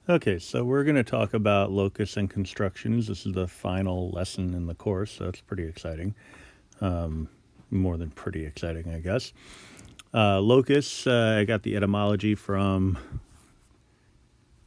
Okay, so we're going to talk about Locus and Constructions. This is the final lesson in the course, so it's pretty exciting. More than pretty exciting, I guess. Locus, I got the etymology from,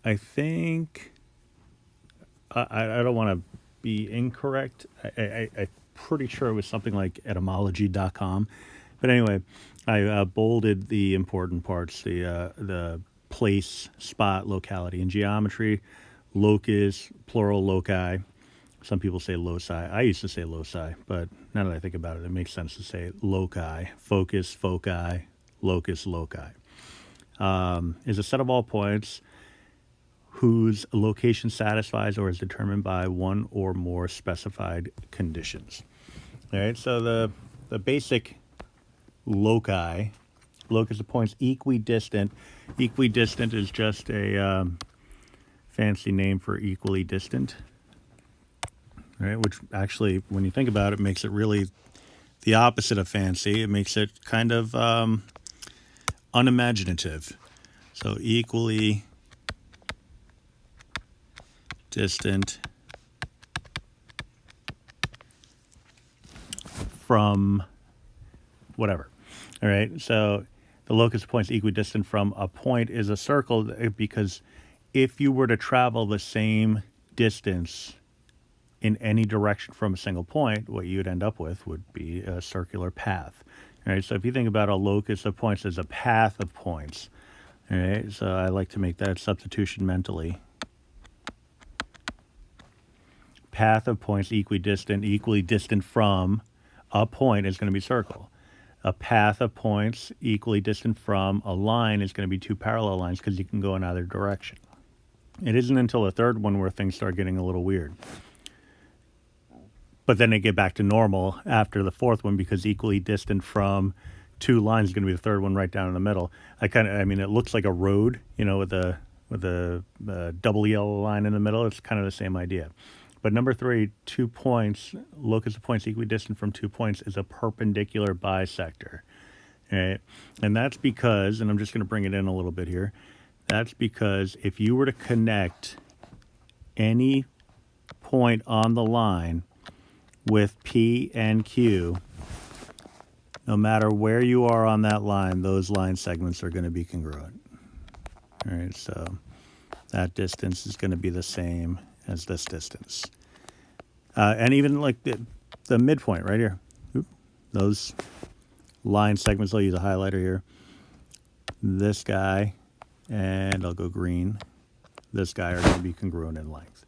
I think, I don't want to be incorrect. I'm pretty sure it was something like etymology.com. But anyway, I bolded the important parts, the place, spot, locality, and geometry, locus, plural loci. Some people say loci. I used to say loci, but now that I think about it, it makes sense to say loci, focus, foci, locus, loci. Is a set of all points whose location satisfies or is determined by one or more specified conditions. All right, so the basic loci, locus of points equidistant. Equidistant is just a fancy name for equally distant. All right, which actually, when you think about it, makes it really the opposite of fancy. It makes it kind of unimaginative. So equally distant from whatever. All right, so the locus of points equidistant from a point is a circle because if you were to travel the same distance in any direction from a single point, what you'd end up with would be a circular path. All right, so if you think about a locus of points as a path of points, all right, so I like to make that substitution mentally. Path of points equidistant, equally distant from a point is going to be circle. A path of points equally distant from a line is going to be two parallel lines because you can go in either direction. It isn't until the third one where things start getting a little weird. But then they get back to normal after the fourth one because equally distant from two lines is going to be the third one right down in the middle. I mean, it looks like a road, with a double yellow line in the middle. It's kind of the same idea. But number 3, 2 points, locus of points equidistant from 2 points is a perpendicular bisector. Right? And that's because, and I'm just going to bring it in a little bit here, that's because if you were to connect any point on the line with P and Q, no matter where you are on that line, those line segments are going to be congruent. All right, so that distance is going to be the same as this distance. And even like the midpoint right here, those line segments, I'll use a highlighter here. This guy, and I'll go green, this guy are going to be congruent in length.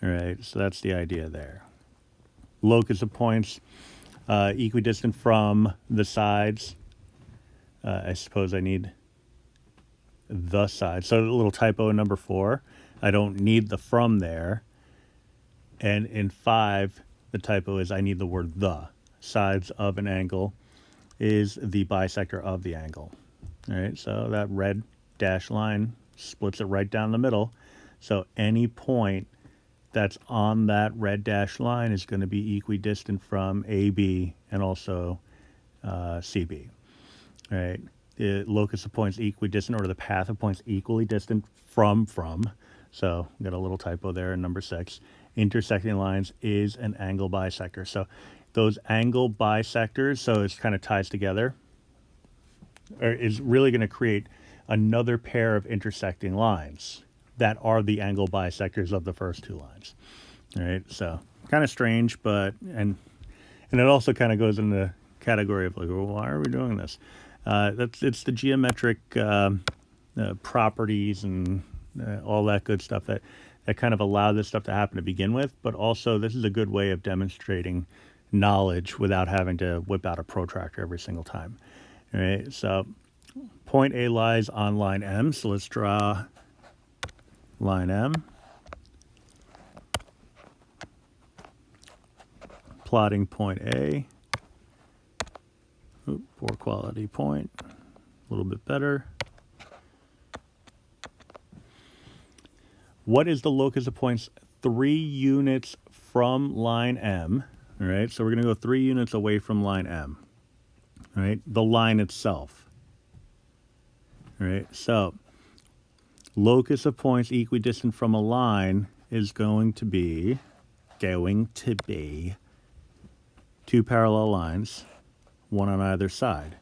All right, so that's the idea there. Locus of points, equidistant from the sides. I suppose I need the side. So a little typo in number 4. I don't need the from there. And in 5, the typo is I need the word the. Sides of an angle is the bisector of the angle. All right, so that red dashed line splits it right down the middle. So any point that's on that red dashed line is going to be equidistant from AB and also CB. All right. The locus of points equidistant, or the path of points equally distant from. So got a little typo there in number 6. Intersecting lines is an angle bisector. So those angle bisectors, so it's kind of ties together, is really going to create another pair of intersecting lines that are the angle bisectors of the first 2 lines. All right, so kind of strange, but and it also kind of goes in the category of like, well, why are we doing this? It's the geometric properties and all that good stuff that kind of allow this stuff to happen to begin with. But also, this is a good way of demonstrating knowledge without having to whip out a protractor every single time. All right, so point A lies on line M. So let's draw line M. Plotting point A. Poor quality point. A little bit better. What is the locus of points 3 units from line M? All right, so we're going to go 3 units away from line M. All right, the line itself. All right, so locus of points equidistant from a line is going to be two parallel lines, one on either side.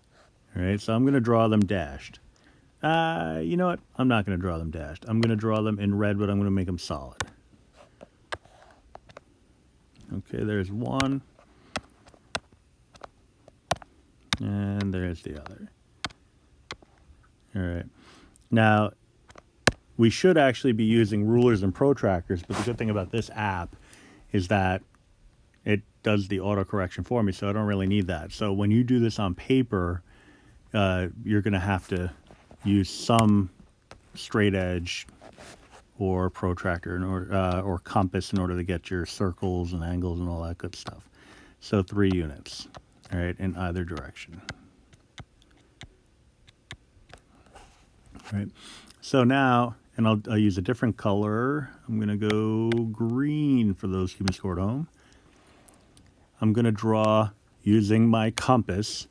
All right, so I'm going to draw them dashed. You know what? I'm not going to draw them dashed. I'm going to draw them in red, but I'm going to make them solid. Okay, there's one. And there's the other. All right. Now, we should actually be using rulers and protractors, but the good thing about this app is that it does the auto correction for me, so I don't really need that. So when you do this on paper, you're going to have to use some straight edge or protractor or compass in order to get your circles and angles and all that good stuff. So 3 units, all right, in either direction. All right. So now, and I'll use a different color. I'm going to go green for those keeping score at home. I'm going to draw, using my compass,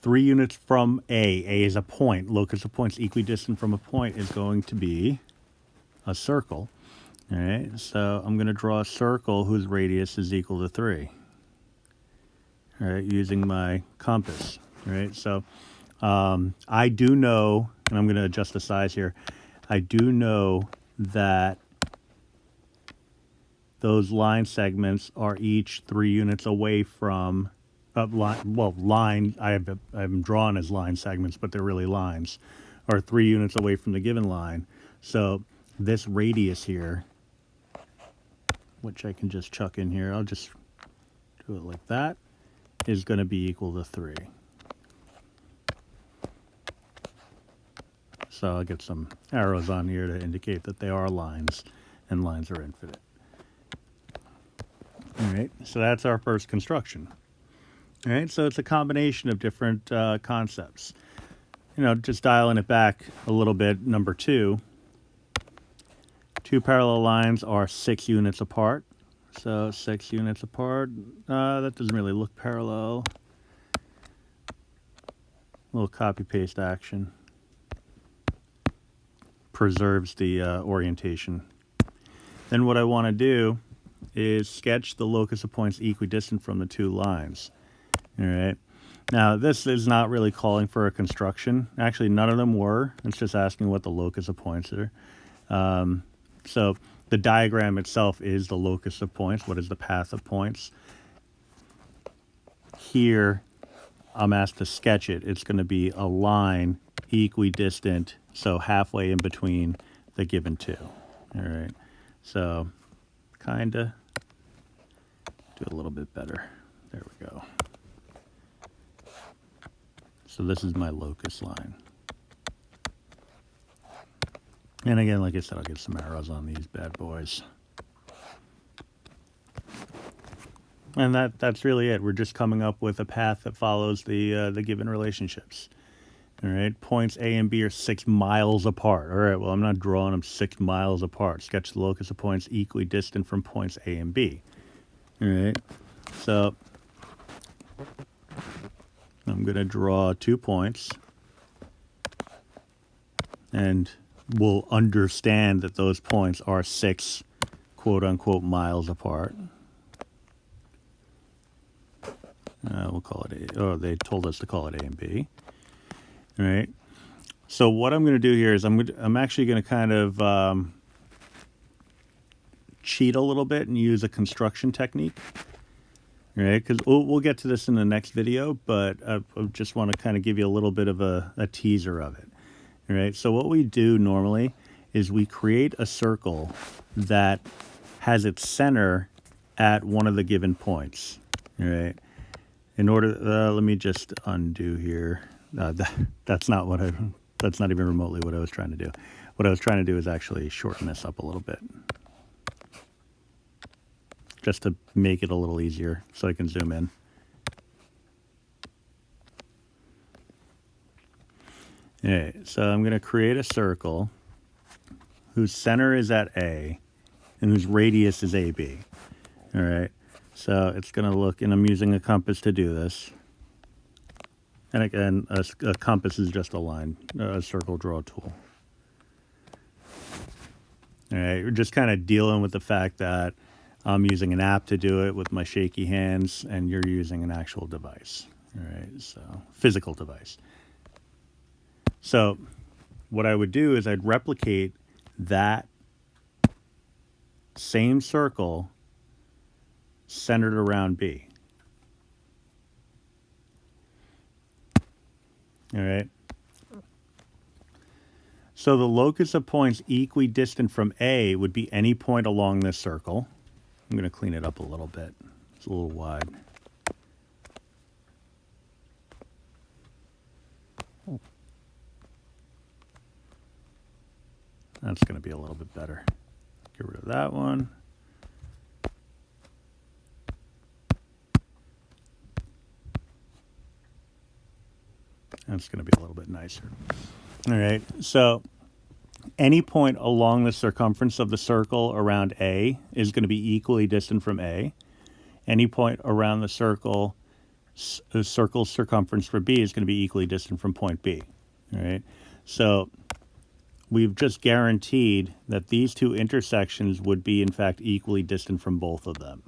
3 units from A. A is a point. Locus of points equidistant from a point is going to be a circle. All right, so I'm going to draw a circle whose radius is equal to 3. All right, using my compass. All right, so I do know, and I'm going to adjust the size here, I do know that those line segments are each 3 units away from, line, I have them drawn as line segments, but they're really lines, are 3 units away from the given line. So this radius here, which I can just chuck in here, I'll just do it like that, is going to be equal to 3. So I'll get some arrows on here to indicate that they are lines, and lines are infinite. All right, so that's our first construction. All right, so it's a combination of different concepts. You know, just dialing it back a little bit, number 2. 2 parallel lines are 6 units apart. So 6 units apart, that doesn't really look parallel. A little copy-paste action. Preserves the orientation. Then what I want to do is sketch the locus of points equidistant from the 2 lines. All right. Now, this is not really calling for a construction. Actually, none of them were. It's just asking what the locus of points are. So the diagram itself is the locus of points. What is the path of points? Here, I'm asked to sketch it. It's going to be a line equidistant, so halfway in between the given 2. All right. So kind of do a little bit better. There we go. So this is my locus line. And again, like I said, I'll get some arrows on these bad boys. And that's really it. We're just coming up with a path that follows the given relationships. All right, points A and B are 6 miles apart. All right, well, I'm not drawing them 6 miles apart. Sketch the locus of points equidistant from points A and B. All right, so I'm going to draw 2 points, and we'll understand that those points are 6 quote-unquote miles apart. We'll call it A. Oh, they told us to call it A and B. All right. So what I'm going to do here is I'm actually going to kind of cheat a little bit and use a construction technique. All right, because we'll get to this in the next video, but I just want to kind of give you a little bit of a teaser of it. All right. So what we do normally is we create a circle that has its center at one of the given points. All right. In order, let me just undo here. That's not even remotely what I was trying to do. What I was trying to do is actually shorten this up a little bit, just to make it a little easier so I can zoom in. All right, so I'm going to create a circle whose center is at A and whose radius is AB. All right, so it's going to look, and I'm using a compass to do this. And again, a compass is just a line, a circle draw tool. All right, we're just kind of dealing with the fact that I'm using an app to do it with my shaky hands, and you're using an actual device. All right, so physical device. So what I would do is I'd replicate that same circle centered around B. All right. So the locus of points equidistant from A would be any point along this circle. I'm going to clean it up a little bit. It's a little wide. That's going to be a little bit better. Get rid of that one. That's going to be a little bit nicer. All right, so any point along the circumference of the circle around A is going to be equally distant from A. Any point around the circle's circumference for B is going to be equally distant from point B. All right, so we've just guaranteed that these two intersections would be, in fact, equally distant from both of them.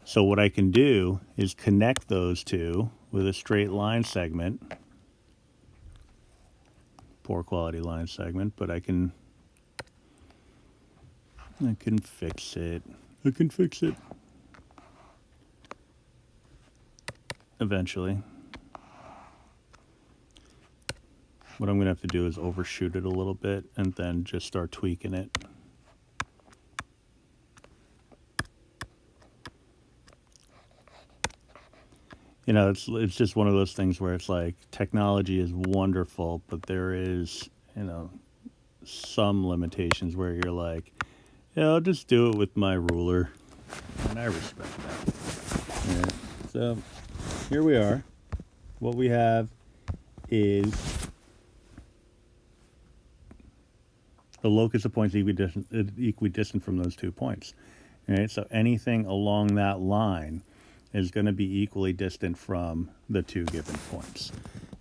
So what I can do is connect those two with a straight line segment. Poor quality line segment, but I can fix it. I can fix it eventually. What I'm going to have to do is overshoot it a little bit and then just start tweaking it. You know, it's just one of those things where it's like technology is wonderful, but there is, you know, some limitations where you're like, yeah, I'll just do it with my ruler. And I respect that. All right, so here we are. What we have is the locus of points equidistant from those 2 points. All right, so anything along that line is going to be equally distant from the 2 given points.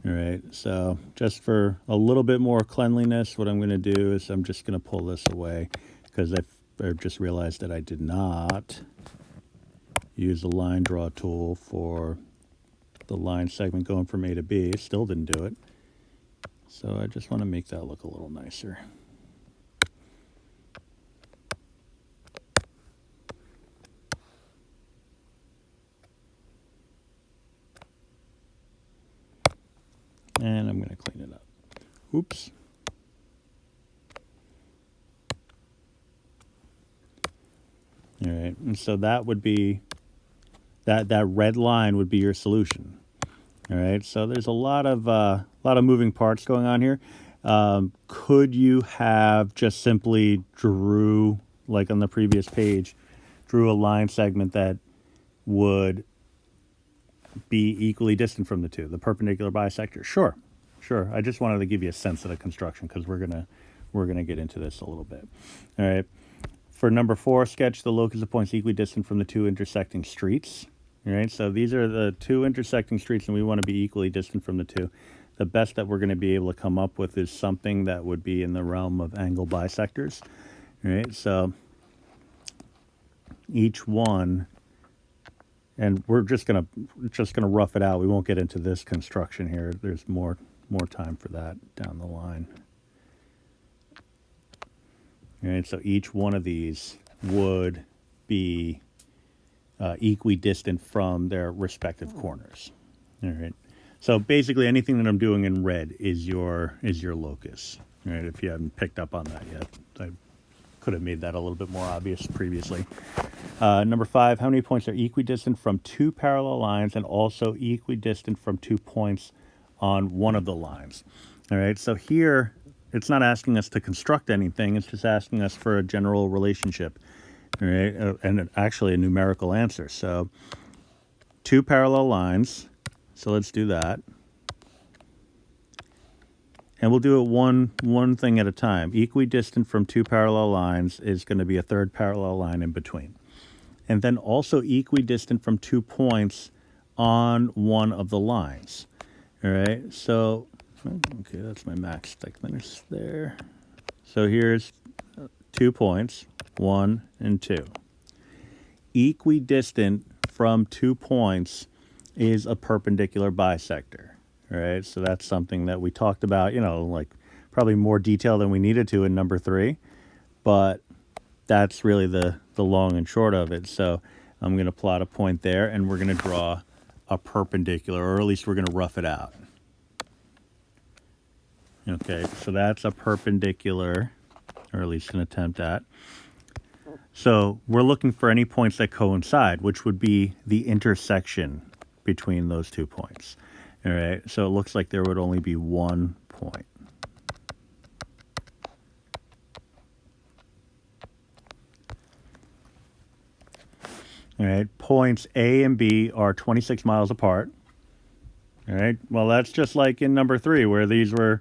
All right, so just for a little bit more cleanliness, what I'm going to do is I'm just going to pull this away because I've just realized that I did not use the line draw tool for the line segment going from A to B. Still didn't do it. So I just want to make that look a little nicer. And I'm going to clean it up. Oops. All right, and so that would be, that red line would be your solution. All right, so there's a lot of moving parts going on here. Could you have just simply drew, like on the previous page, drew a line segment that would be equally distant from the 2, the perpendicular bisector? Sure. I just wanted to give you a sense of the construction because we're gonna get into this a little bit. All right. For number 4, sketch the locus of points equidistant from the 2 intersecting streets. All right. So these are the 2 intersecting streets, and we want to be equally distant from the 2. The best that we're going to be able to come up with is something that would be in the realm of angle bisectors. All right. So each one. And we're just gonna rough it out. We won't get into this construction here. There's more time for that down the line. All right, so each one of these would be equidistant from their respective corners. All right. So basically, anything that I'm doing in red is your locus. All right. If you haven't picked up on that yet, I could have made that a little bit more obvious previously. Number 5, how many points are equidistant from 2 parallel lines and also equidistant from 2 points on one of the lines? All right, so here it's not asking us to construct anything, it's just asking us for a general relationship, all right, and actually a numerical answer. So 2 parallel lines, so let's do that. And we'll do it one thing at a time. Equidistant from 2 parallel lines is going to be a 3rd parallel line in between. And then also equidistant from 2 points on one of the lines. All right, so, okay, that's my max thickness there. So here's 2 points, 1 and 2. Equidistant from 2 points is a perpendicular bisector, right? So that's something that we talked about, like probably more detail than we needed to in number 3, but that's really the long and short of it. So I'm going to plot a point there, and we're going to draw a perpendicular, or at least we're going to rough it out. Okay, so that's a perpendicular, or at least an attempt at. So we're looking for any points that coincide, which would be the intersection between those 2 points. All right, so it looks like there would only be 1 point. All right, points A and B are 26 miles apart. All right, well, that's just like in number 3 where these were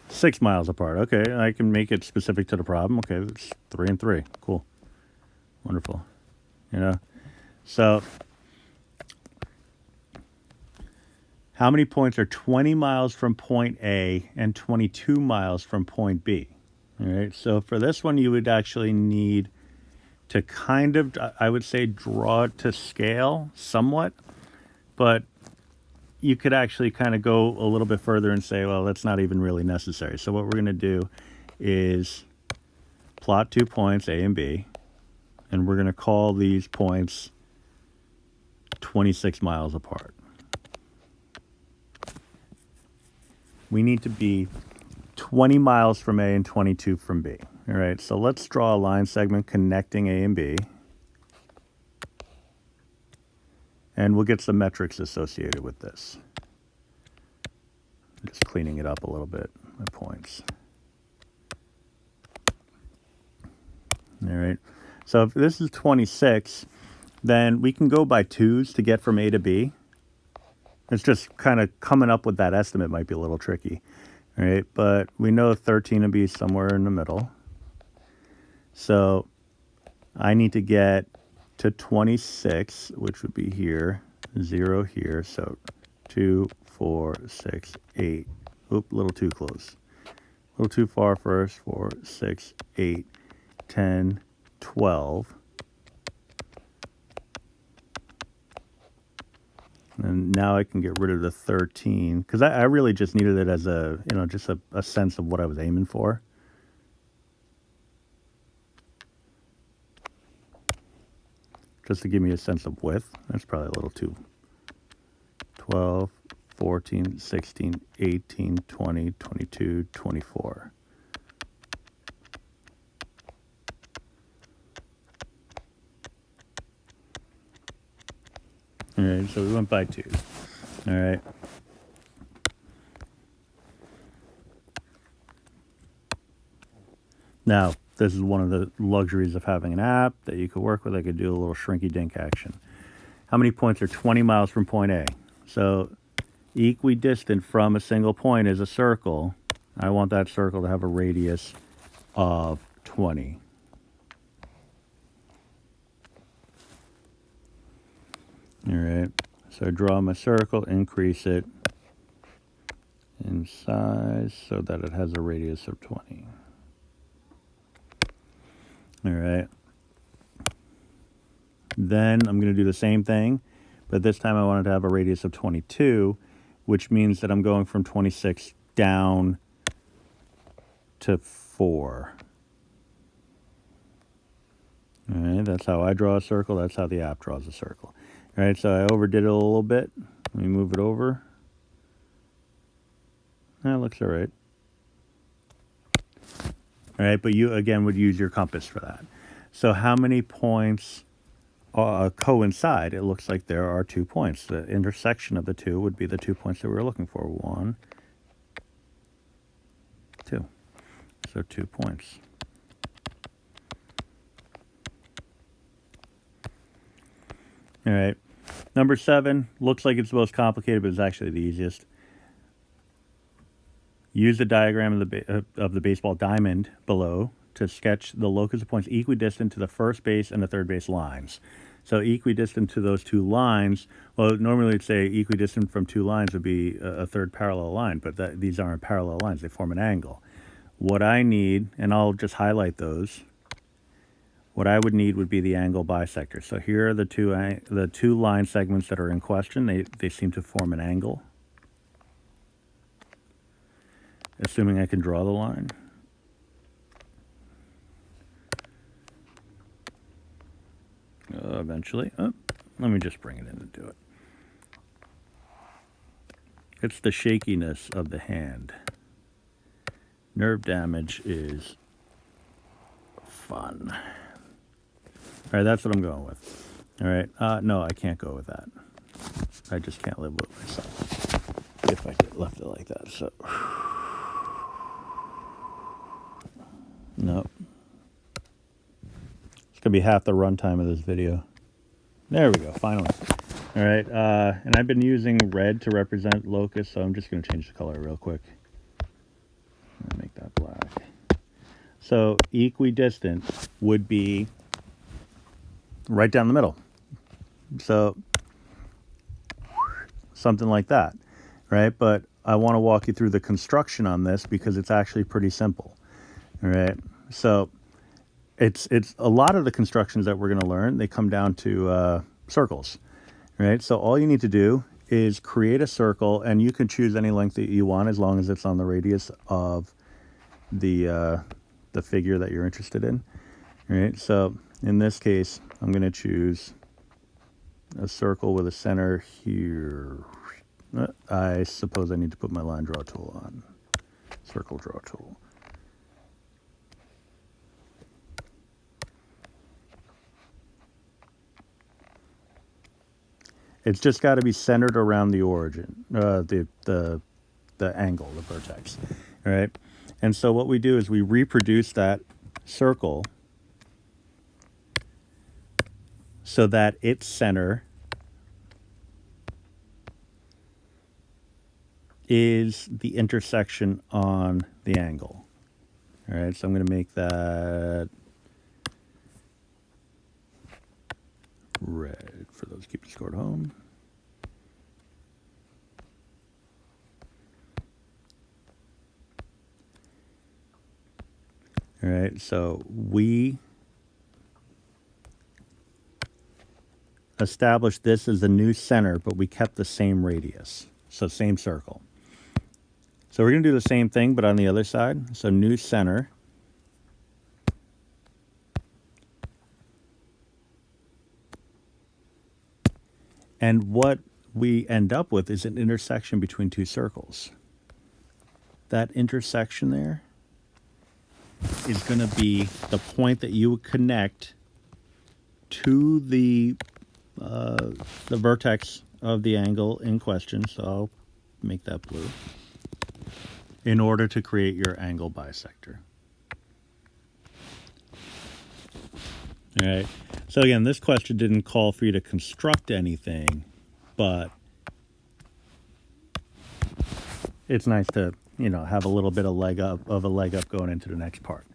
6 miles apart. Okay, I can make it specific to the problem. Okay, that's 3 and 3. Cool. Wonderful. So how many points are 20 miles from point A and 22 miles from point B? All right, so for this one, you would actually need to kind of, I would say, draw it to scale somewhat, but you could actually kind of go a little bit further and say, well, that's not even really necessary. So what we're going to do is plot 2 points, A and B, and we're going to call these points 26 miles apart. We need to be 20 miles from A and 22 from B. All right, so let's draw a line segment connecting A and B. And we'll get some metrics associated with this. Just cleaning it up a little bit, my points. All right, so if this is 26, then we can go by 2s to get from A to B. It's just kind of coming up with that estimate might be a little tricky. All right, but we know 13 will be somewhere in the middle. So I need to get to 26, which would be here, 0 here. So 2, 4, 6, 8. Oop, a little too close. A little too far first. 4, 6, 8, 10, 12. And now I can get rid of the 13, because I really just needed it as a, just a sense of what I was aiming for. Just to give me a sense of width. That's probably a little too. 12, 14, 16, 18, 20, 22, 24. All right, so we went by 2. All right. Now, this is one of the luxuries of having an app that you could work with. I could do a little shrinky-dink action. How many points are 20 miles from point A? So equidistant from a single point is a circle. I want that circle to have a radius of 20. All right, so I draw my circle, increase it in size so that it has a radius of 20. All right. Then I'm going to do the same thing, but this time I want it to have a radius of 22, which means that I'm going from 26 down to 4. All right, that's how I draw a circle. That's how the app draws a circle. All right, so I overdid it a little bit. Let me move it over. That looks all right. All right, but you, again, would use your compass for that. So how many points coincide? It looks like there are 2 points. The intersection of the 2 would be the 2 points that we were looking for. 1, 2. So 2 points. All right. Number 7 looks like it's the most complicated, but it's actually the easiest. Use the diagram of the baseball diamond below to sketch the locus of points equidistant to the first base and the third base lines. So equidistant to those 2 lines, well, normally it'd say equidistant from 2 lines would be a third parallel line, but these aren't parallel lines. They form an angle. What I need, and I'll just highlight those, what I would need would be the angle bisector. So here are the two line segments that are in question. They seem to form an angle, assuming I can draw the line. Eventually. Oh, let me just bring it in and do it. It's the shakiness of the hand. Nerve damage is fun. All right, that's what I'm going with. All right, no, I can't go with that. I just can't live with myself if I left it like that. So, no. It's gonna be half the runtime of this video. There we go, finally. All right, and I've been using red to represent locus, so I'm just gonna change the color real quick. Make that black. So equidistant would be right down the middle. So something like that, right? But I want to walk you through the construction on this because it's actually pretty simple. All right. So it's a lot of the constructions that we're going to learn, they come down to circles, right? So all you need to do is create a circle, and you can choose any length that you want as long as it's on the radius of the figure that you're interested in. All right. So in this case, I'm going to choose a circle with a center here. I suppose I need to put my line draw tool on. Circle draw tool. It's just got to be centered around the origin, the angle, the vertex. All right. And so what we do is we reproduce that circle so that its center is the intersection on the angle. All right, so I'm going to make that red for those keeping score at home. All right, so we established this as the new center, but we kept the same radius, so same circle. So we're going to do the same thing, but on the other side. So new center. And what we end up with is an intersection between two circles. That intersection there is going to be the point that you would connect to the vertex of the angle in question. So I'll make that blue in order to create your angle bisector. All right. So again, this question didn't call for you to construct anything, but it's nice to, have a little bit of a leg up going into the next part.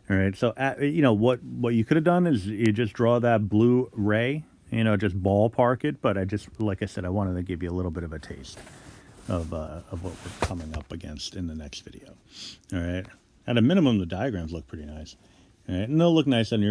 All right. So, what you could have done is you just draw that blue ray, just ballpark it. But like I said, I wanted to give you a little bit of a taste of what we're coming up against in the next video. All right. At a minimum, the diagrams look pretty nice. All right. And they'll look nice on your